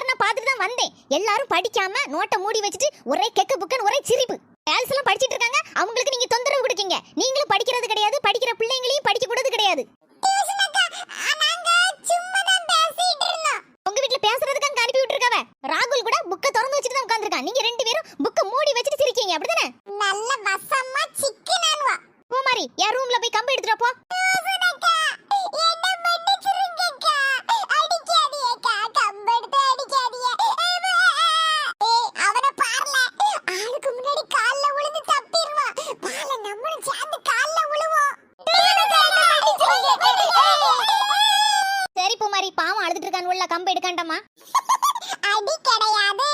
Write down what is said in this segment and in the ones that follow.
எல்லாரும் நான் பார்த்துட்டு தான் வந்தேன். எல்லாரும் படிக்காம நோட்டை மூடி வச்சுட்டு ஒரே கெக்க புக்கன் ஒரே சிரிப்பு. கேர்ள்ஸ் எல்லாம் படிச்சிட்டு இருக்காங்க, அவங்களுக்கு நீங்க தொந்தரவு கொடுக்கீங்க. நீங்களும் படிக்கிறது கிடையாது, படிக்கிற பிள்ளைங்களையும் படிக்க கூடாது கிடையாது. உங்க வீட்ல பேசுறதுக்கு அங்க அனுப்பி விட்டுருக்கவ. ராகுல் கூட புக்க திறந்து வச்சிட்டு தான் உட்கார்ந்திருக்கான். நீங்க ரெண்டு பேரும் புக்க மூடி வச்சிட்டு சிரிக்கீங்க, அப்படிதானே? நல்ல வசமா சிக்கனான்வா. பூமாரி, என் ரூம்ல போய் கம்பு எடுத்துட்டு போ. சரி பூமாரி, பாவம் அழுதுட்டு இருக்கான், உள்ள கம்பு எடுக்காண்டாமா? அடி கிடையாது.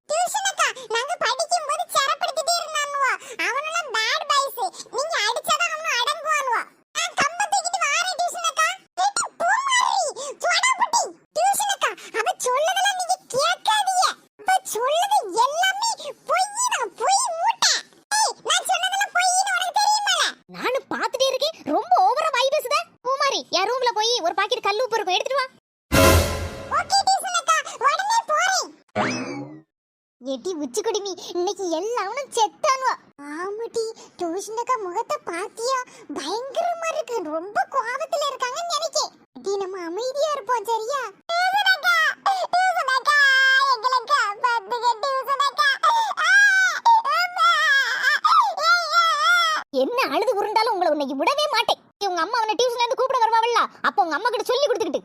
டியூஷன் அக்கா, நாங்க படிக்கும்போது சரப்படுத்திட்டே இருந்தானுவா. அவனெல்லாம் பேட் பாய்ஸ். நீங்க அடிச்சாதான் அவன் அடங்குவானுவா. நான் கம்ப தூக்கிட்டு வாரேன் டியூஷன் அக்கா. கேட்டி பூமாரி, சொடபுட்டி. டியூஷன் அக்கா, அவ சொல்லதெல்லாம் நீங்க கேட்காதீங்க. அவ சொல்லது எல்லாமே பொய்தான், பொய் மூட்டை. ஏய், நான் சொன்னதெல்லாம் பொய்ன்னு உனக்கு தெரியுமால? நானும் பார்த்துட்டே இருக்கேன், ரொம்ப ஓவரா வாய் பேசுத. பூமாரி, என் ரூம்ல போய் ஒரு பாக்கெட் கல் உப்பு இருக்கும், எடுத்துட்டு வா. ஓகே டியூஷன் அக்கா, உடனே போறேன். எடி உச்சி குடிமி, இன்னைக்கு எல்லாரும் செத்தானுவா. ஆமாடி, டியூஷன் அக்கா முகத்தை பாத்தியா? பயங்கரமா இருக்கு. ரொம்ப கோவத்துல இருக்காங்கன்னு நினைக்கிறேன். டி, நம்ம அமைதியா இருப்போம், சரியா? டியூஷன் அக்கா, டியூஷன் அக்கா, எங்களை காப்பாத்துங்க டியூஷன் அக்கா. என்ன அழுது உருண்டாலும் உங்களை இன்னைக்கு விடவே மாட்டேன். உங்க அம்மா அவனை டியூஷன்ல இருந்து கூப்பிட வருவாவல்ல, அப்ப உங்க அம்மா கிட்ட சொல்லி கொடுத்துக்கிட்டு.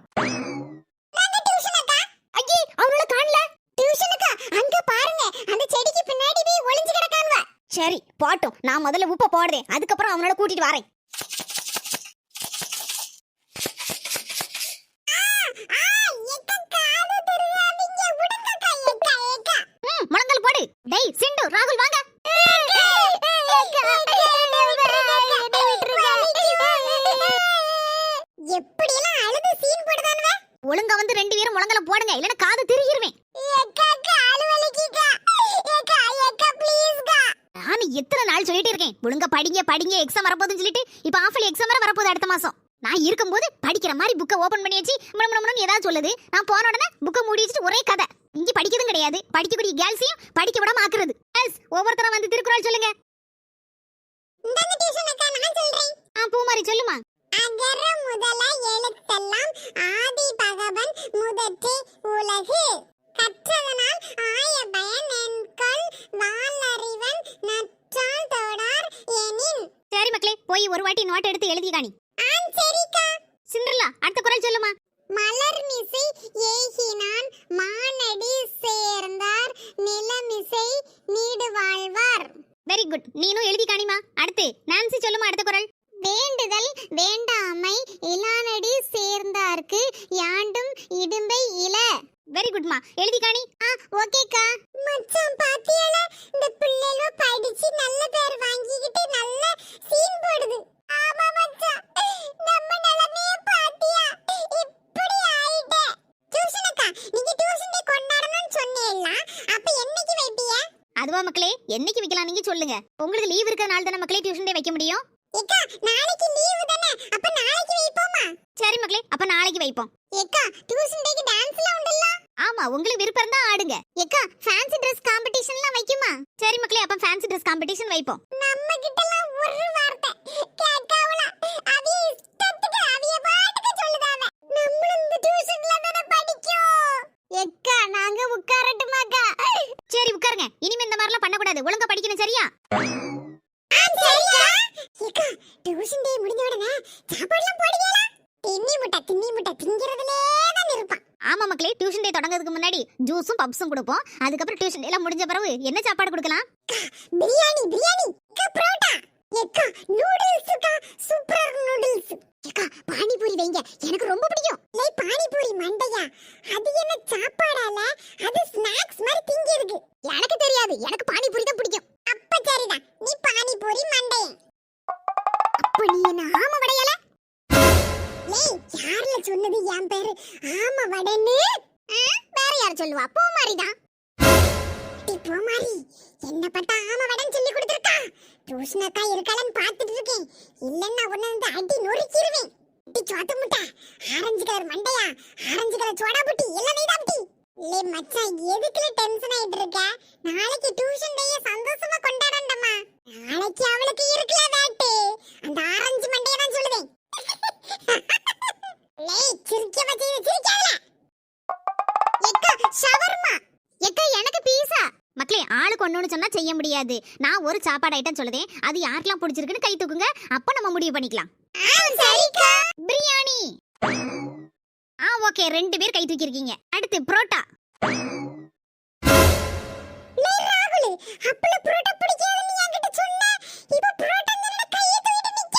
நாங்க டியூஷன் அக்கா. ஐயே, அவளோட காணல. டியூஷன் அக்கா, அங்க பாருங்க, அந்த செடிக்கு பின்னாடி போய் ஒளிஞ்சு கிடக்கான்வா. சரி பாட்டும், நான் முதல்ல உப்ப போடுறேன், அதுக்கப்புறம் அவனோட கூட்டிட்டு வரேன். முழங்கல் போடு. டேய் சிண்டு, ராகுல் வாங்க. எப்படி எல்லாம் அழுது சீன் போடுதானவ? ஒழுங்கா வந்து ரெண்டு பேரும் முழங்கல போடுங்க, இல்லனா காது திருகிருவேன். நான் எத்தனை நாள் சொல்லிட்டு இருக்கேன், ஒழுங்கா படிங்க படிங்க, எக்ஸாம் வரப்போகுதுன்னு சொல்லிட்டு இப்ப ஆஃபலி எக்ஸாம் வர வரப்போகுது அடுத்த மாசம். நான் இருக்கும்போது படிக்கிற மாதிரி புக்கை ஓபன் பண்ணி வச்சு முன்னு ஏதாவது சொல்லுது. நான் போன உடனே புக்கை மூடி வச்சுட்டு ஒரே கதை. இங்க படிக்கிறதும் கிடையாது, படிக்கக்கூடிய கேர்ள்ஸையும் படிக்க விடாம ஆக்குறது. ஒவ்வொருத்தரும் வந்து திருக்குறள் சொல்லுங்க. பூமாரி சொல்லுமா. அகர முதல எழுத்தெல்லாம் ஆதி பகவன் முதற்றே உலகு. கற்றதனால் ஆய பயன் என்கொள் வாளறிவன் நற்றால் தொடார் எனின். சரி மக்களே, போய் ஒரு வாட்டி நோட் எடுத்து எழுதி காணி. சரிக்கா. சிண்ட்ரல்லா, அடுத்த குறள் சொல்லுமா. மலர்மிசை ஏகினான் மானடி சேர்ந்தார் நிலமிசை நீடு வாழ்வார். வெரி குட், நீனும் எழுதி காணிமா. அடுத்து நான்சி சொல்லுமா அடுத்த குறள். வேண்டுதல் வேண்டாமை இலானடி சேர்ந்தார்க்கு யாண்டும் இடும்பை இல. வெரி குட்மா, எழுதி காணி. ஓகேக்கா. மச்சான் பாத்தியால, இந்த பிள்ளைல படிச்சு நல்ல பேர் வாங்கிக்கிட்டு நல்ல சீன் போடுது. ஆமா மச்சான், நம்ம நிலைமைய பாத்தியா? இப்படி ஆயிட்டே. டியூஷன் அக்கா, நீங்க டியூஷன் டே கொண்டாடணும்னு சொன்னீல்ல, அப்ப என்னைக்கு வைப்பீங்க? அதுவா மக்களே, என்னைக்கு வைக்கலாம் நீங்க சொல்லுங்க. உங்களுக்கு லீவ் இருக்கறனால தான மக்களே டியூஷன் டே வைக்க முடியும். ஏக்கா, நாளைக்கு லீவு தானே, அப்ப நாளைக்கு வைப்போமா? சரி மக்களே, அப்ப நாளைக்கு வைப்போம். ஏக்கா, டியூஷன் டேக்கு டான்ஸ்லாம் உண்டல்ல? ஆமா, உங்களுக்கு விருப்பம் இருந்தா ஆடுங்க. ஏக்கா, ஃபேன்சி Dress காம்படிஷன்லாம் வைக்குமா? சரி மக்களே, அப்ப ஃபேன்சி Dress காம்படிஷன் வைப்போம். நம்ம கிட்டலாம் ஒரு வார்த்தை கேட்காவல. அவிய இஷ்டத்துக்கு அவிய பாட்டுக்கு சொல்லுதாவ. நம்மளும் இந்த டியூஷன்ல தான படிக்கோம். ஏக்கா, நாங்க உட்காரட்டுமாக்கா? சரி உட்காருங்க, இனிமே இந்த மாதிரிலாம் பண்ண கூடாது. ஒழுங்கா படிக்கணும், சரியா? சரிக்கா. ஏக்கா, டியூஷன் டே முடிஞ்ச உடனே சாப்பாடுலாம் போடுவீங்களா? தின்னி முட்டை திங்கிறதுலே தான் இருப்பான். ஆமா மக்களே, டியூஷன் டே தொடங்கிறதுக்கு முன்னாடி ஜூஸும் பப்ஸும் கொடுப்போம். அதுக்கப்புறம் டியூஷன் டே எல்லாம் முடிஞ்ச பிறகு என்ன சாப்பாடு கொடுக்கலாம்? பிரியாணி, ஏக்கா புரோட்டா, ஏக்கா நூடுல்ஸ்க்கா, சூப்பர் நூடுல்ஸ். ஏக்கா, பானிபூரி வைங்க, எனக்கு ரொம்ப பிடிக்கும். லே, பானிபூரி மண்டையா? அது என்ன சாப்பாடால? அது ஸ்நாக்ஸ் மாதிரி திங்கிறதுக்கு. எனக்கு தெரியாது, எனக்கு பானிபூரி தான் பிடிக்கும். அப்ப சரிதான், நீ பானிபூரி மண்டையா. அப்ப நீ என்ன ஆமா வடையால? லே, யார்ல சொன்னது என் பேரு ஆமா வடன்னு? வேற யார் சொல்லுவா? பூமாரி தான். பூமாரி, என்ன பட்ட ஆமா வடன் சொல்லி கொடுத்திருக்கா. டியூஷன் அக்கா இருக்காளன்னு பார்த்துட்டு இருக்கேன். இல்லன்னா உன்னை வந்து அடி நொறுக்கிடுவேன். சோத்து முட்டை, ஆரஞ்சு கலர் மண்டையா, ஆரஞ்சு கலர் சோடா புட்டி, எல்லாம் நீதான் புட்டி. லே மச்சான் எதுக்குல டென்ஷன் ஆயிட்டு இருக்க? நாளைக்கு டியூஷன் டேய சந்தோஷமா கொண்டாடண்டமா. நாளைக்கு அவளுக்கு இருக்குல வேட்டு. அந்த ஆரஞ்சு மண்டைய நான் சொல்லுவேன். லே சிரிக்க வச்சு சிரிக்காதல. எக்கா ஷவர்மா. எக்க எனக்கு பீஸா. மக்களே ஆளுக்கு ஒண்ணு சொன்னா செய்ய முடியாது. நான் ஒரு சாப்பாடு ஐட்டம் சொல்லுதேன். அது யாருக்கெல்லாம் பிடிச்சிருக்குன்னு கை தூக்குங்க. அப்ப நம்ம முடிவு பண்ணிக்கலாம். சரிக்கா. பிரியாணி. ஓகே 2 பேர் கை தூக்கி இருக்கீங்க. அடுத்து புரோட்டா. லே ராகுல், அப்பள புரோட்டா பிடிக்காதுன்னு என்கிட்ட சொன்ன. இப்போ புரோட்டாங்கறத கையை தூக்கிட்டு நிக்க.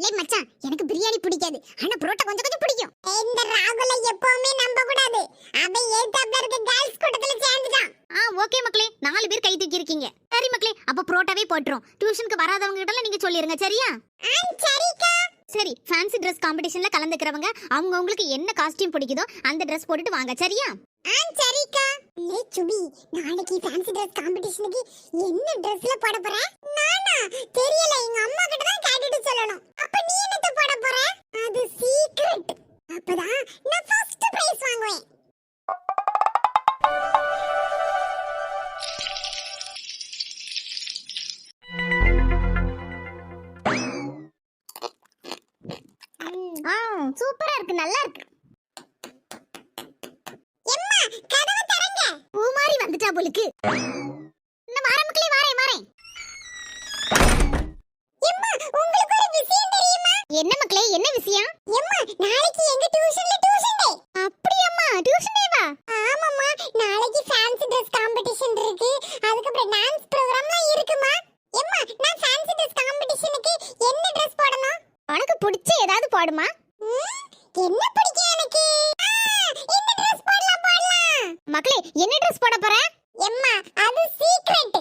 லே மச்சான் எனக்கு பிரியாணி பிடிக்காது. ஆனா புரோட்டா கொஞ்சம் கொஞ்சம் பிடிக்கும். இந்த ராகுலை எப்பவுமே நம்ப கூடாது. அவன் ஏத்தாப்ல இருக்க கேர்ள்ஸ் கூட்டத்துல சேர்ந்துட்டான். ஓகே மக்களே 4 பேர் கை தூக்கி இருக்கீங்க. சரி மக்களே அப்ப புரோட்டாவே போட்டுறோம். டியூஷனுக்கு வராதவங்க கிட்ட நீங்க சொல்லிருங்க சரியா? சரிக்கா. சரி ஃபேன்சி Dress காம்படிஷன்ல கலந்துக்கிறவங்க அவங்க உங்களுக்கு என்ன காஸ்டியூம் பிடிக்குதோ அந்த Dress போட்டுட்டு வாங்க சரியா? சரிக்கா. லே சுபி, நாளைக்கு ஃபேன்சி Dress காம்படிஷனுக்கு என்ன Dressல போட போற? நானா தெரியல, எங்க அம்மா கிட்ட தான் கேட்டுட்டு சொல்லணும். அப்ப நீ என்னத்த போட போற? அது சீக்ரெட். அப்பதான் நான் ஃபர்ஸ்ட் பிரைஸ் வாங்குவேன். சூப்பரா இருக்கு நல்லா இருக்கு. எம்மா கதவை தரங்க. பூ மாதிரி வந்துட்டா போலுக்கு. நான் வரேன் மக்களே வரேன். எம்மா உங்களுக்கு ஒரு விஷயம் தெரியுமா? என்ன மக்களே என்ன விஷயம்? எம்மா நாளைக்கு எங்க டியூஷன்ல டியூஷன் டே. அப்படியம்மா டியூஷன் டேவா? ஆமாம்மா, நாளைக்கு ஃபேன்சி Dress காம்படிஷன் இருக்கு. அதுக்கு அப்புறம் டான்ஸ் ப்ரோகிராம்லாம் இருக்குமா. எம்மா நான் ஃபேன்சி Dress காம்படிஷனுக்கு என்ன Dress போடணும்? உனக்கு பிடிச்ச ஏதாவது போடுமா? என்ன பிடிக்கும் எனக்கு? இந்த Dress போடலாம். மக்களே என்ன Dress போட போற? எம்மா அது சீக்ரெட்.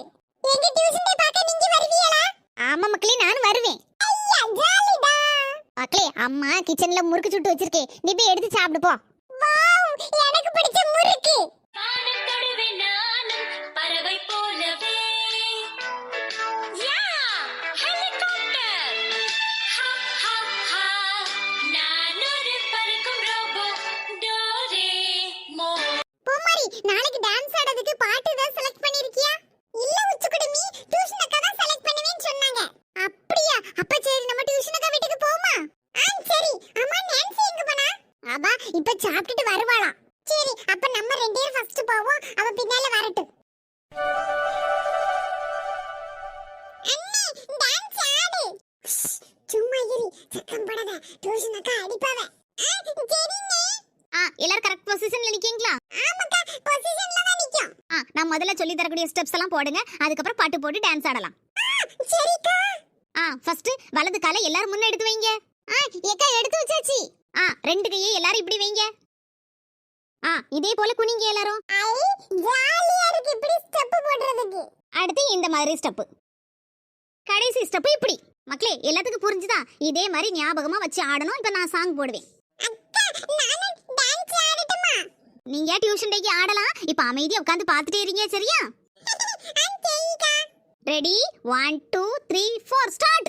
எங்க டியூஷன் டே பார்க்க நீங்க வருவீங்களா? ஆமா மக்களே நான் வருவேன். ஐயா ஜாலிடா. மக்களே அம்மா கிச்சன்ல முறுக்கு சுட்டு வச்சிருக்கேன். நீ போய் எடுத்து சாப்பிடு போ. வாவ் எனக்கு பிடிச்ச முறுக்கு. வானத்தொடுவே நானும் பறவை போலவே. யா ஹெலிகாப்டர். ஹா ஹா ஹா. நான் ஒரு பறக்கும் ரோபோ டோரேமோன். பூமாரி நாளைக்கு டான்ஸ் ஆடுறதுக்கு பாட்டு ஏதாவது செலக்ட் பண்ணிருக்கியா? இல்ல உச்சுக்குடுமி, டியூஷன் அக்கா தான் செலக்ட் பண்ணுவேன்னு சொன்னாங்க. அப்படியா? அப்ப சரி நம்ம டியூஷன் அக்கா வீட்டுக்கு போமா? சரி. அம்மா நான்சி எங்க போனா? அவ இப்ப சாப்பிட்டுட்டு வருவாளாம். சரி அப்ப நம்ம 2 பேரும் ஃபர்ஸ்ட் போவோம், அவ பின்னால வரட்டும். அண்ணே டான்ஸ் ஆடு. சும்மா இரு, சத்தம் போடாத. டியூஷன் அக்கா அடிப்பாவ. சரிண்ணே. எல்லாரும் கரெக்ட் பொசிஷன்ல நிக்கீங்களா? ஆமாக்கா, பொசிஷன்ல தான் நிக்கும். நான் முதல்ல சொல்லி தரக்கூடிய ஸ்டெப்ஸ் எல்லாம் போடுங்க. அதுக்கப்புறம் பாட்டு போட்டு டான்ஸ் ஆடலாம். சரிக்கா. ஃபர்ஸ்ட் வலது காலை எல்லாரும் முன்ன எடுத்து வைங்க. ஏக்கா எடுத்து வச்சாச்சு. 2 கையை எல்லாரும் இப்படி வைங்க. இதே போல குனிங்க எல்லாரும். ஜாலியா இருக்கு இப்படி ஸ்டெப் போடுறதுக்கு. அடுத்து இந்த மாதிரி ஸ்டெப். கடைசி ஸ்டெப் இப்படி. மக்களே எல்லாத்துக்கும் புரிஞ்சுதா? இதே மாதிரி ஞாபகமா வச்சு ஆடணும். இப்ப நான் சாங் போடுவேன். அக்கா நானும் டான்ஸ் ஆடட்டுமா? நீங்க டியூஷன் டேக்கு ஆடலாம். இப்ப அமைதியா உட்கார்ந்து பார்த்துட்டே இருங்க சரியா? சரிக்கா. Ready 1 2 3 4 start.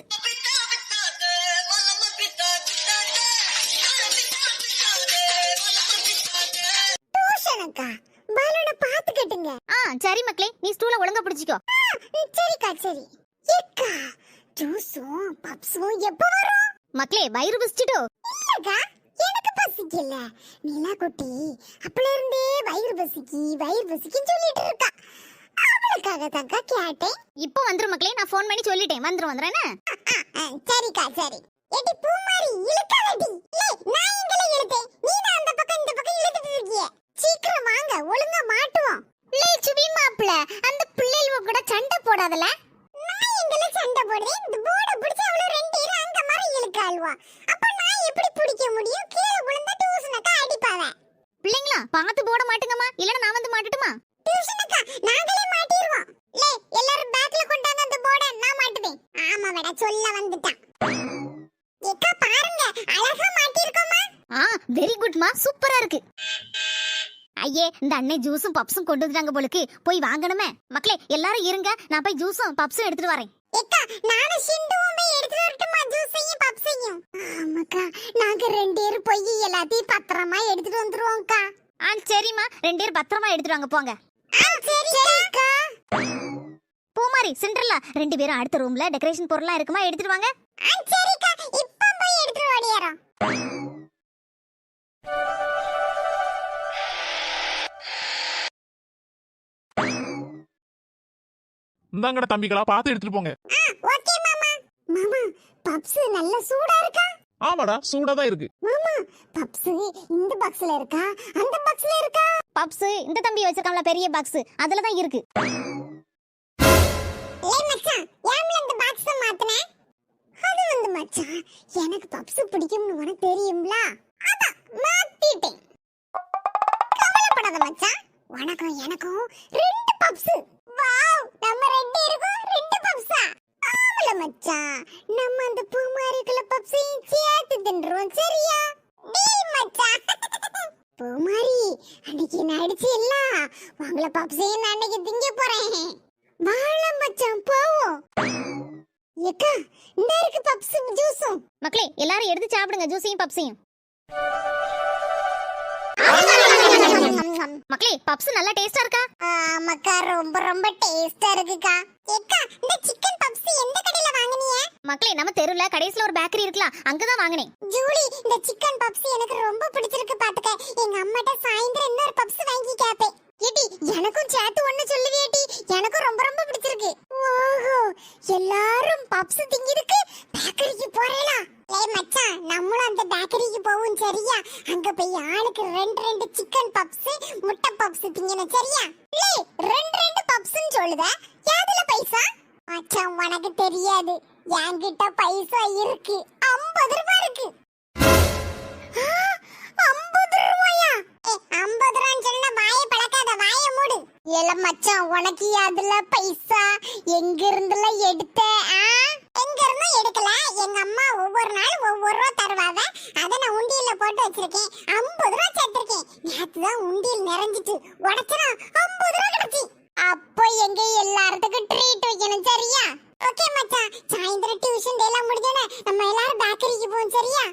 டியூஷன் அக்கா பலூனை பாத்து கட்டுங்க. சரி மக்களே நீ ஸ்டூல ஒழுங்கா பிடிச்சிக்கோ. சரிக்கா சரி. ஏக்கா ஜூஸும் பப்ஸும் எப்போ வரும்? மக்களே வயிறு பசிச்சிட்டோ? இல்லக்கா எனக்கு பசிக்கல. நீலா குட்டி அப்பல இருந்தே வயிறு பசிக்குன்னு சொல்லிட்டு இருக்கா. அவளுக்காக தான்க்கா கேட்டேன். இப்போ வந்துரும் மக்களே, நான் ஃபோன் பண்ணி சொல்லிட்டேன். வந்துறேனே. சரிக்கா சரி. ஏடி பூமாரி இழுக்காதடி. நான் எங்கல இழுத்தேன்? நீ தான் அந்த பக்கம் இந்த பக்கம் இழுத்துட்டு இருக்கியே. சீக்கிரம் வாங்க ஒழுங்கா மாட்டுவோம். சுபி மாப்ள அந்த பிள்ளைகள கூட சண்டை போடாதல. நான் எங்கல சண்டை போடுறேன்? இந்த போர்ட பிடிச்சு அவள 2 பேரும் அங்க மாதிரி இழுக்காள்வா. அப்ப நான் எப்படி பிடிக்க முடியும்? கீழே விழுந்தா டியூஷனுக்கு அடிப்பாவ. பிள்ளைங்களா பார்த்து போட மாட்டுங்கம்மா, இல்லனா நான் வந்து மாட்டட்டுமா? டியூஷனுக்கு நாங்களே மாட்டிடுவோம். எல்லாரும் பேக்ல கொண்டாந்து அந்த போர்ட நான் மாட்டுவேன். ஆமா வட சொல்ல வந்துட்டான். ஏக்கா பாருங்க அழகா மாட்டிருக்கோமா? வெரி குட்மா, சூப்பரா இருக்கு. ஐயே இந்த அண்ணே ஜூஸும் பப்ஸும் கொண்டு வந்துட்டாங்க போலுக்கு. போய் வாங்கணுமே. மக்களே எல்லாரும் இருங்க, நான் போய் ஜூஸும் பப்ஸும் எடுத்துட்டு வரேன். ஏக்கா நானும் சிண்டுவும் போய் எடுத்துட்டு வரட்டுமா ஜூஸையும் பப்ஸையும்? ஆமாக்கா நாங்க 2 பேரும் போய் எல்லாத்தையும் பத்திரமா எடுத்துட்டு வந்துருவோம்க்கா. சரிம்மா, 2 பேரும் பத்திரமா எடுத்துட்டு வாங்க போங்க. சரிக்கா. பூமாரி, சிண்ட்ரல்லா 2 பேரும் அடுத்த ரூம்ல டெக்கரேஷன் பொருள்லாம் இருக்குமா, எடுத்துட்டு வாங்க. சரிக்கா, இப்ப போய் எடுத்துட்டு ஓடியாரோம். இந்தாங்கடா தம்பிகளா, பார்த்து எடுத்துட்டு போங்க. ஓகே மாமா. மாமா, பப்ஸ் நல்ல சூடா இருக்கா? ஆமாடா, சூடா தான் இருக்கு. மாமா, பப்ஸ் இந்த பாக்ஸ்ல இருக்கா அந்த பாக்ஸ்ல இருக்கா? பப்ஸ் இந்த தம்பி வச்சிருக்கான்ல பெரிய பாக்ஸ், அதுல தான் இருக்கு. ஏய் மச்சான், ஏம்ல இந்த பாக்ஸ் மாத்துனே? அது வந்து மச்சான், எனக்கு பப்ஸ் பிடிக்கும்னு உனக்கு தெரியும்ல, அதான் மாத்திட்டேன். கவலைப்படாத மச்சான், உனக்கும் எனக்கும் 2 பப்ஸ். வாவ், நம்ம 2 இருக்கோம் 2 பப்ஸா? ஆமல மச்சான், நம்ம அந்த பூமாரிக்குள்ள பப்ஸையும் சேர்த்து தின்றுவோம், சரியா? டீல் மச்சான். பூமாரி, அன்னைக்கு நான் அடிச்சில்ல, உங்கள பப்ஸையும் நான் அன்னைக்கு திங்க போறேன். வாழ மச்சான், போவோம். ஏக்கா, இந்த இருக்கு பப்ஸும் ஜூஸும். மக்களே, எல்லாரும் எடுத்து சாப்பிடுங்க ஜூஸையும் பப்ஸையும். மக்களே, பப்ஸ் நல்லா டேஸ்டா இருக்கா? ஆமாக்கா, ரொம்ப ரொம்ப டேஸ்டா இருக்குக்கா. ஏக்கா, இந்த சிக்கன் பப்ஸ் எந்த கடையில வாங்குனீங்க? மக்களே, நம்ம தெருல கடைசில ஒரு பேக்கரி இருக்குல, அங்கதான் வாங்குனேன். ஜூலி, இந்த சிக்கன் பப்ஸ் எனக்கு ரொம்ப பிடிச்சிருக்கு பாத்துக்க. எங்க அம்மாட்ட சாயந்தரம் இன்னொரு பப்ஸ் வாங்கி கேப்பேன். ஏடி, எனக்கும் சேர்த்து ஒண்ணு சொல்லுவியேடி, எனக்கும் ரொம்ப ரொம்ப பிடிச்சிருக்கு. ஓஹோ, எல்லாரும் பப்ஸ் திங்கிருக்கு பேக்கரிக்கு போறேனா? ஏய் மச்சான், நம்மளும் அந்த பேக்கரிக்கு போவோம், சரியா? அங்க போய் ஆளுக்கு 2 சிக்கன் பப்ஸ் முட்டை பப்ஸ் திங்கணும், சரியா? ஏய், 2 பப்ஸ்னு சொல்லுத, யாதுல பைசா? மச்சான், உனக்கு தெரியாது, என்கிட்ட பைசா இருக்கு. 50 ரூபாய் இருக்கு. 50 ரூபாயா? 50 ரூபான்னு சொன்னா வாயை பழக்காத, வாயை மூடு. ஏல மச்சான், உனக்கு அதுல பைசா எங்க இருந்துல எடுத்த? எங்க இருந்தும் எடுக்கல, எங்க அம்மா ஒவ்வொரு நாள் ஒவ்வொரு ரூபா தருவாங்க, அத நான் உண்டியல்ல போட்டு வச்சிருக்கேன். 50 ரூபா சேர்த்திருக்கேன். நேத்து தான் உண்டியல் நிறைஞ்சிட்டு உடைச்சனா 50 ரூபா கிடைச்சி. அப்போ எங்க எல்லாத்துக்கும் ட்ரீட் வைக்கணும், சரியா? ஓகே மச்சான், சாயந்தரம் டியூஷன் எல்லாம் முடிஞ்சோனே நம்ம எல்லாரும் பேக்கரிக்கு போவோம், சரியா?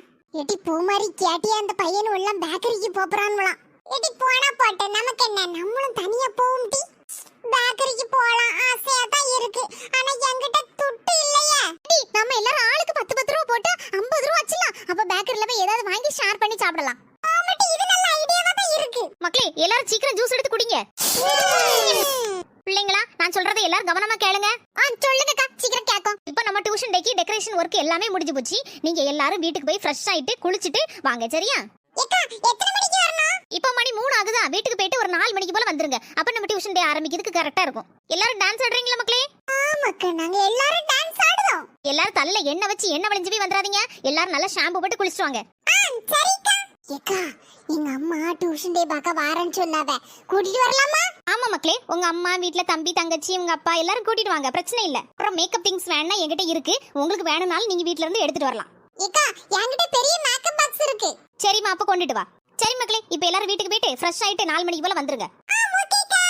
எடி பூமாரி, கேட்டியா அந்த பையன் எல்லாம் பேக்கரிக்கு போறான்வலாம். எடி போனா போட்ட, நமக்கு என்ன, நம்மளும் தனியா போவோம். டி பேக்கரிக்கு போலாம், ஆசையா தான் இருக்கு, ஆனா என்கிட்ட துட்டு இல்லையே. டி, நம்ம எல்லாரும் ஆளுக்கு 10 ரூபா போட்டு 50 ரூபா வச்சிடலாம். அப்ப பேக்கரில போய் ஏதாவது வாங்கி ஷேர் பண்ணி சாப்பிடலாம். ஆமாடி, இது நல்ல ஐடியாவா தான் இருக்கு. மக்களே, எல்லாரும் சீக்கிரம் ஜூஸ் எடுத்து குடிங்க. பிள்ளைங்களா, நான் சொல்றதை எல்லாரும் கவனமா கேளுங்க. சொல்லுங்கக்கா, சீக்கிரம் கேட்கும். இப்போ நம்ம டியூஷன் டேக்கு டெக்கரேஷன் ஒர்க் எல்லாமே முடிஞ்சு போச்சு. நீங்க எல்லாரும் வீட்டுக்கு போய் ஃப்ரெஷ் ஆயிட்டு குளிச்சிட்டு வாங்க, சரியா? ஏக்கா, எத்தனை மணிக்கு வரணும்? இப்போ மணி 3 ஆகுதா, வீட்டுக்கு போயிட்டு ஒரு 4 மணிக்கு போல வந்துருங்க. அப்ப நம்ம டியூஷன் டே ஆரம்பிக்கிறதுக்கு கரெக்டா இருக்கும். எல்லாரும் டான்ஸ் ஆடுறீங்களா மக்களே? ஆமாக்கா, நாங்க எல்லாரும் டான்ஸ் ஆடுறோம். எல்லாரும் தலையில எண்ணெய் வச்சு எண்ணெய் வளைஞ்சு போய் வந்துடாதீங்க. எல்லாரும் நல்லா ஷாம்பு போட்டு குளிச்சிட்டு வாங்க. சரிக்கா. ஏக்கா, எங்க அம்மா டியூஷன் டே பார்க்க வாரேன்னு சொன்னாவ, கூட்டிட்டு வரலாமா? ஆமா மக்களே, உங்க அம்மா வீட்ல தம்பி தங்கச்சி உங்க அப்பா எல்லாரும் கூட்டிட்டு வாங்க, பிரச்சனை இல்ல. அப்புறம் மேக்கப் திங்ஸ் வேணா என்கிட்ட இருக்கு, உங்களுக்கு வேணும்னாலும் நீங்க வீட்ல இருந்து எடுத்துட்டு வரலாம். ஏக்கா, என்கிட்ட பெரிய மேக்கப் பாக்ஸ் இருக்கு. சரிம்மா, அப்ப கொண்டுட்டு வா. சரி மக்களே, இப்போ எல்லாரும் வீட்டுக்கு போயிட்டு ஃப்ரெஷ் ஆயிட்டு 4 மணிக்கு போல வந்துருங்க. ஓகேக்கா.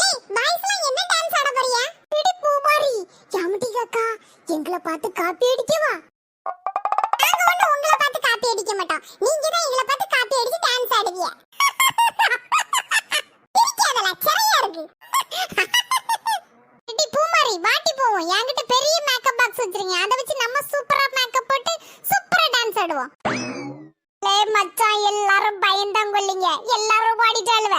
ஏய், பாய்ஸ்லாம் என்ன டான்ஸ் ஆட போறியா? பிடி பூமாரி, யாமட்டிகாக்கா, எங்களை பார்த்து காப்பி அடிக்கவா? நாங்க ஒண்ணு உங்களை பார்த்து காப்பி அடிக்க மாட்டோம், நீங்க தான் எங்களை பார்த்து காப்பி அடிச்சு டான்ஸ் ஆடுவீங்க. பிடிக்காதல, சரியா இருக்கு. பிடி பூமாரி, வாட்டி போவோம். என்கிட்ட பெரிய மேக்கப் பாக்ஸ் வச்சிருங்க, அதை வச்சு நம்ம சூப்பரா மேக்கப் போட்டு சூப்பரா டான்ஸ் ஆடுவோம். ஏய் மச்சான், எல்லாரும் பயந்தாங்கொல்லிங்க, எல்லாரும் பாடிட்டாளுவ.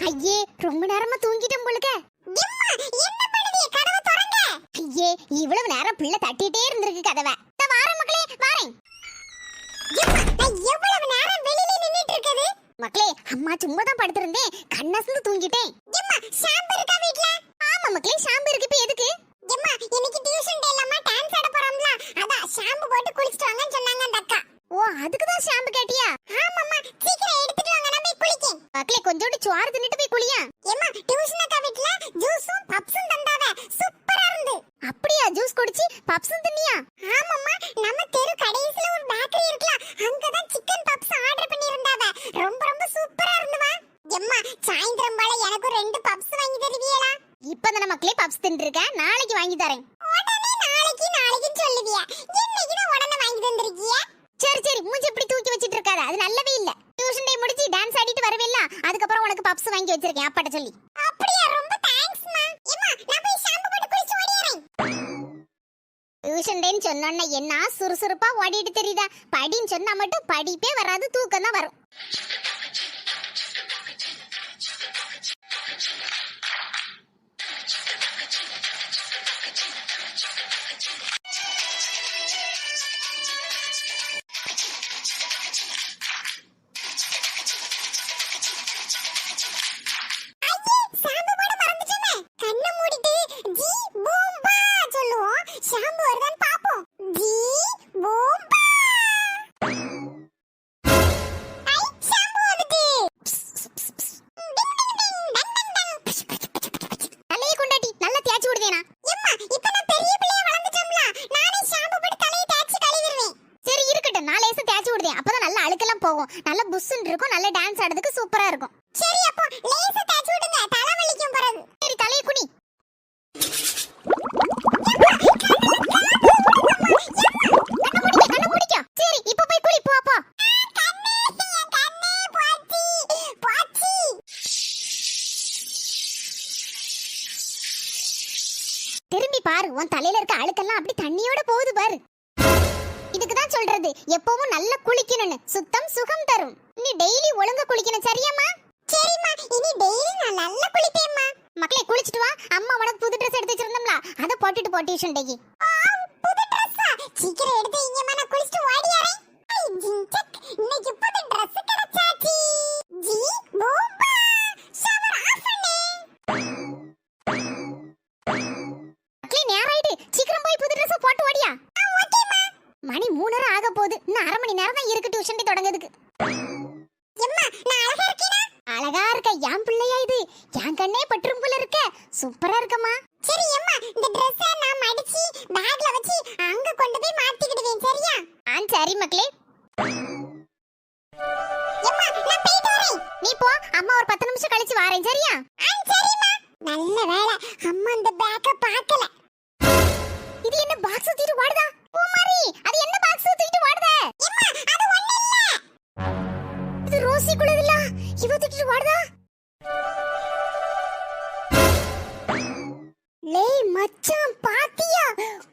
ஐயே, ரொம்ப நேரமா தூங்கிட்டேன் போலுக்க. என்ன பண்ணுவீங்க, கதவை திறங்க. ஐயே, இவ்வளவு நேரம் பிள்ளை தட்டிட்டே இருந்திருக்கு கதவை. வாரேன் மக்களே, வாரேன். நான் எவ்வளவு நேரம் வெளியில நின்னுட்டு இருக்குது? மக்களே, அம்மா சும்மா தான் படுத்திருந்தேன், கண்ணசந்து தூங்கிட்டேன். ஷாம்பு இருக்கா வீட்ல? ஆமா மக்களே, ஷாம்பு இருக்கு. இப்ப எதுக்கு? இன்னைக்கு டியூஷன் டேலமா டான்ஸ் ஆட போறோம்ல, அதான் ஷாம்பு போட்டு குளிச்சிட்டு வாங்கன்னு சொன்னாங்க அந்த அக்கா. ஓ, அதுக்கு தான் ஷாம்பு கேட்டியா? ஆமாம்மா, சீக்கிரம் எடுத்துட்டு வாங்க, நான் போய் குளிக்கேன். மக்களே, கொஞ்சோண்டு சோறு தின்னுட்டு போய் குளியா. டியூஷன் அக்கா வீட்ல ஜூஸும் பப்ஸும் தந்தாவ, சூப்பரா இருந்து. அப்படியா, ஜூஸ் குடிச்சி பப்ஸும் தின்னியா? ஆமாம்மா, நம்ம தெரு கடைசில ஒரு பேக்கரி இருக்குல, அங்கதான் சிக்கன் பப்ஸ் ஆர்டர் பண்ணி இருந்தாவ, ரொம்ப ரொம்ப சூப்பரா இருந்துவா. சாயந்திரம் போல எனக்கு 2 பப்ஸ் வாங்கி தருவீங்களா? இப்ப நம்ம தரேன். உடனே நாளைக்கு நாளைக்கு சொல்லுவியா? இன்னைக்கு தான் உடனே வாங்கி தந்திருக்கியா? சரி சரி, மூஞ்சி இப்படி தூக்கி வச்சிட்டு இருக்காத, அது நல்லவே இல்ல. டியூஷன் டே முடிச்சு டான்ஸ் ஆடிட்டு வரவேல்ல, அதுக்கப்புறம் உனக்கு பப்ஸ் வாங்கி வச்சிருக்கேன் அப்பாட்ட சொல்லி. அப்படியே ரொம்ப தேங்க்ஸ்மா. ஏம்மா நான் போய் ஷாம்பு போட்டு குளிச்சு ஓடிறேன். டியூஷன் டேன்னு சொன்னோன்னே என்ன சுறுசுறுப்பா ஓடிட்டு தெரியுதா? படின்னு சொன்னா மட்டும் படிப்பே வராது, தூக்கம் தான் வரும். ஷாம்பு போட மறந்துட்டேனே. கண்ணை மூடிட்டு ஜி பூம்பா சொல்லுவோம். ஷாம்பு வருதான்னு பாப்போம். ஜி பூம்பா. ஐ ஷாம்பு வந்துட்டு. தலையை கொண்டாட்டி நல்லா தேய்ச்சி விடுதேனா? எம்மா இப்ப நான் பெரிய பிள்ளையா வளர்ந்துட்டோம்ல. நானே ஷாம்பு போட்டு தலையை தேய்ச்சி கழுவிடுவேன். சரி இருக்கட்டும், நான் லேசா தேய்ச்சி விடுதேன், அப்பதான் நல்ல அழுக்கெல்லாம் போகும், நல்ல புஷ்ஷுன்னு இருக்கும், நல்ல டான்ஸ் ஆடுறதுக்கு சூப்பரா இருக்கும். சரி அப்போ லேசா தேய்ச்சி விடுங்க. தலை வலிக்கும் பிறகு. சரி தலையை குனி. கண்ணை முடிக்க. சரி இப்ப போய் குளி, போ போ. கண்ணே என் கண்ணே பாச்சி பாச்சி. திரும்பி பாரு, உன் தலையில இருக்க அழுக்கெல்லாம் அப்படி தண்ணியோட போகுது பாரு. இதுக்கு தான் சொல்றது எப்பவும் நல்லா குளிக்கணும்னு, சுத்தம் சுகம் தரும். நீ டெய்லி ஒழுங்கா குளிக்கணும், சரியாம்மா? சரிம்மா இனி டெய்லி நான் நல்லா குளிப்பேம்மா. மக்களே குளிச்சிட்டு வா, அம்மா உனக்கு புது ட்ரெஸ் எடுத்து வச்சிருந்தோம்ல, அதை போட்டுட்டு போ டியூஷன் டேக்கு. புது ட்ரெஸ்ஸா? சீக்கிரம் எடுத்து இங்கம்மா நான் குளிச்சிட்டு ஓடியாரேன். ஐ ஜிஞ்சக் இன்னைக்கு புது dress கிடைச்சாச்சி. G Boomba shower of பண்ணு. மக்களே நேரம் ஆயிட்டு, சீக்கிரம் போய் புது ட்ரெஸ் போட்டு ஓடியா. ஓகேம்மா. மணி 3:30 ஆக போகுது, இன்னும் 1/2 மணி நேரம் தான் இருக்கு டியூஷன் டே தொடங்குறதுக்கு. எம்மா நான் அழகா இருக்கேனா? அழகா இருக்க, என் பிள்ளையா இது? என் கண்ணே பற்றும் போல இருக்க, சூப்பரா இருக்கம்மா. சரி அம்மா இந்த ட்ரெஸ்ஸை நான் மடிச்சி பேக்ல வச்சு அங்க கொண்டு போய் மாட்டிக்கிடுவேன் சரியா? சரி மக்களே, எம்மா நான் போயிட்டு வரேன். நீ போ, அம்மா ஒரு 10 நிமிஷம் கழிச்சு வாரேன், சரியா? சரிம்மா. நல்ல வேளை அம்மா இந்த பேக்க பார்க்கல. இது என்ன பாக்ஸ் தூக்கிட்டு ஓடுதா? பூமாரி, அது என்ன பாக்ஸ் தூக்கிட்டு ஓடுதே? எம்மா அது ஒண்ணு இல்ல. இது ரோசி குளதுல இவ தூக்கிட்டு ஓடுதா? லே மச்சான் பாத்தியா?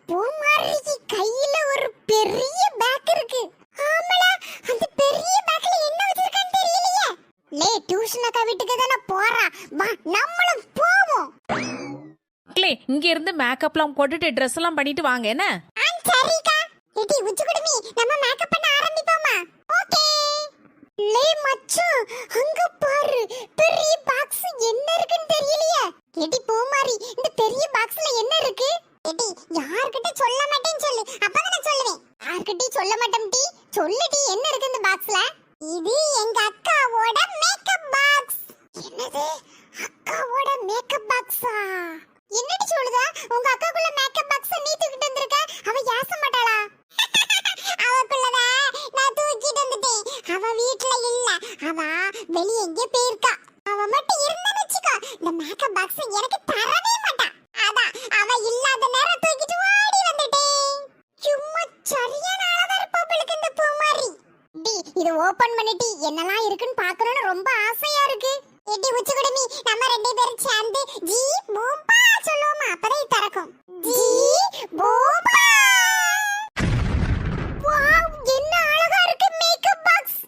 பூமாரிக்கு கையில ஒரு பெரிய பேக் இருக்கு. ஆமாடா அந்த பெரிய பேக்ல என்ன வச்சிருக்கான்னு தெரியலையே. லே டியூஷன் அக்கா வீட்டுக்கு தான போறா, வா நம்மளும் போவோம். மக்களே இங்க இருந்து மேக்கப்லாம் போட்டுட்டு ட்ரெஸ் எல்லாம் பண்ணிட்டு வாங்க என்ன. சரிக்கா. ஏடி உச்சி குடுமி நம்ம மேக்கப் பண்ண ஆரம்பிப்போமா? ஓகே. லே மச்சான் அங்க பாரு, பெரிய பாக்ஸ் என்ன இருக்குன்னு தெரியலையே. எடி பூமாரி, இந்த பெரிய பாக்ஸ்ல என்ன இருக்கு? ஏடி யார்கிட்ட சொல்ல மாட்டேன்னு சொல்லு, அப்பதான் நான் சொல்லுவேன். யார்கிட்டயும் சொல்ல மாட்டேன் டி. சொல்லுடி, என்ன இருக்கு இந்த பாக்ஸ்ல? இது எங்க அக்காவோட மேக்கப் பாக்ஸ். என்னது, அக்காவோட மேக்கப் பாக்ஸா? என்னடி சொல்லுதா? உங்க அக்காக்குள்ள மேக்கப் பாக்ஸ் நீ தூக்கிட்டு வந்திருக்க, அவ ஏச மாட்டாளா? அவக்குள்ளதா நான் தூக்கிட்டு வந்துட்டேன். அவ வீட்ல இல்ல, அவ வெளிய எங்க போயிருக்கா. அவ மட்டும் இருந்தான்னு வச்சுக்கோ, இந்த மேக்கப் பாக்ஸ் எனக்கு தரவே மாட்டா. அதான் அவ இல்லாத நேரம் தூக்கிட்டு ஓடி வந்துட்டேன். சும்மா சரியான அழகா இருப்பா பிள்ளைக்கு இந்த பூமாரி. டி இது ஓபன் பண்ணிட்டு என்னலாம் இருக்குன்னு பார்க்கணும்னு ரொம்ப ஆசையா இருக்கு. எடி உச்சி குடுமி நம்ம ரெண்டு பேரும் சேர்ந்து ஜி பூம்பா சொல்லுவோமா, அப்பதான் இது திறக்கும். ஜி பூம்பா. வாவ், என்ன அழகா இருக்கு மேக்கப் பாக்ஸ்.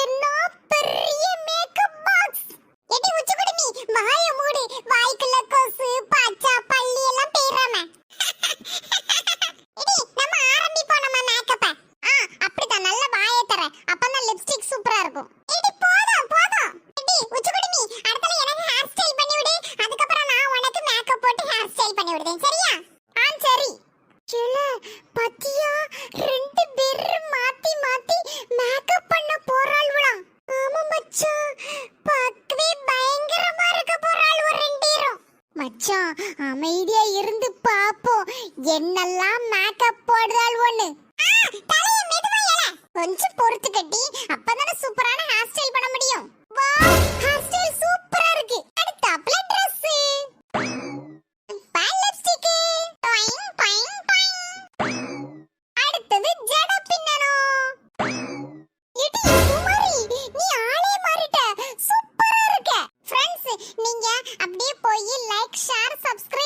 என்ன பெரிய மேக்கப் பாக்ஸ். எடி உச்சி குடுமி வாயை மூடு, வாய்க்குள்ள கொசு பாச்சா பல்லி எல்லாம் பேராம. எடி நம்ம ஆரம்பிப்போம் நம்ம மேக்கப்ப. அப்படிதான், நல்ல வாயை தர, அப்பதான் லிப்ஸ்டிக் சூப்பரா இருக்கும். எடி போதும் போதும். எடி உச்சி குடுமி அடுத்தல எனக்கு ஹேர் ஸ்டைல் பண்ணி விடு, அதுக்கப்புறம் நான் உனக்கு மேக்கப் போட்டு ஹேர் ஸ்டைல் பண்ணி விடுறேன் சரியா? சரி. சில பத்தியா, 2 பேரும் மாத்தி மாத்தி மேக்கப் பண்ண போறாள்வலாம். ஆமா மச்சான், பார்க்கவே பயங்கரமா இருக்க போறாள் ஒரு 2 பேரும். மச்சான் அமைதியா இருந்து பாப்போம், என்னெல்லாம் மேக்கப் போடுறாள் ஒண்ணு. தலைய மெதுவா எல. கொஞ்சம் பொறுத்து கட்டி, அப்பதானே சூப்பரான ஹேர் ஸ்டைல் பண்ண முடியும். வா, ஹேர் ஸ்டைல் சூப்பரா இருக்கு. அடுத்தாப்ல Dress, லிப்ஸ்டிக், அடுத்தது ஜட பின்னணும். இடி குமாரி, நீ ஆளே மாறிட்ட. சூப்பரா இருக்க. ஃப்ரெண்ட்ஸ், நீங்க அப்படியே போய் லைக், ஷேர், சப்ஸ்கிரைப்